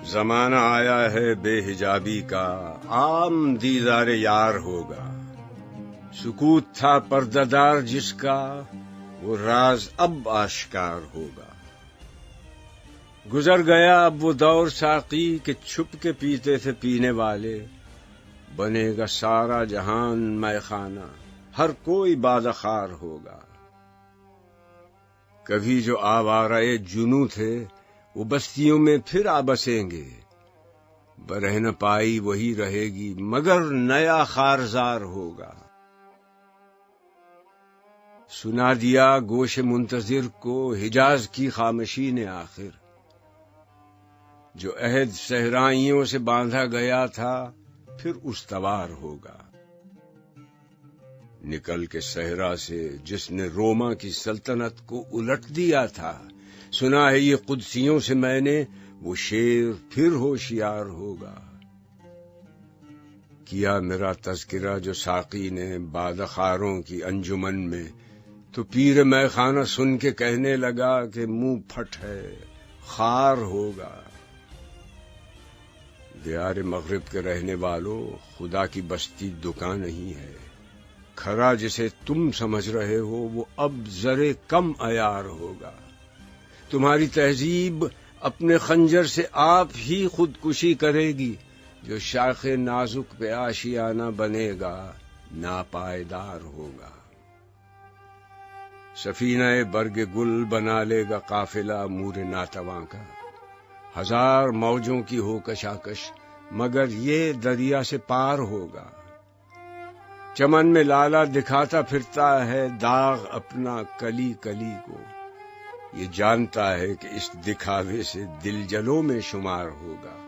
زمانہ آیا ہے بے حجابی کا، عام دیدار یار ہوگا۔ سکوت تھا پردہ دار جس کا، وہ راز اب آشکار ہوگا۔ گزر گیا اب وہ دور ساقی کہ چھپ کے پیتے تھے پینے والے، بنے گا سارا جہان مے خانہ، ہر کوئی بازخوار ہوگا۔ کبھی جو آوارہ جنوں تھے وہ بستیوں میں پھر آ بسیں گے، برہنہ پائی وہی رہے گی مگر نیا خارزار ہوگا۔ سنا دیا گوش منتظر کو حجاز کی خاموشی نے آخر، جو عہد صحرائیوں سے باندھا گیا تھا پھر استوار ہوگا۔ نکل کے صحرا سے جس نے روما کی سلطنت کو الٹ دیا تھا، سنا ہے یہ قدسیوں سے میں نے، وہ شیر پھر ہوشیار ہوگا۔ کیا میرا تذکرہ جو ساقی نے بادخاروں کی انجمن میں، تو پیر مے خانہ سن کے کہنے لگا کہ منہ پھٹ ہے، خار ہوگا۔ دیار مغرب کے رہنے والوں، خدا کی بستی دکان نہیں ہے، کھرا جسے تم سمجھ رہے ہو وہ اب ذرے کم عیار ہوگا۔ تمہاری تہذیب اپنے خنجر سے آپ ہی خودکشی کرے گی، جو شاخ نازک پہ آشیانہ بنے گا ناپائیدار ہوگا۔ سفینہ برگ گل بنا لے گا قافلہ مور ناتواں کا، ہزار موجوں کی ہو کشاکش مگر یہ دریا سے پار ہوگا۔ چمن میں لالا دکھاتا پھرتا ہے داغ اپنا کلی کلی کو، یہ جانتا ہے کہ اس دکھاوے سے دل جلوں میں شمار ہوگا۔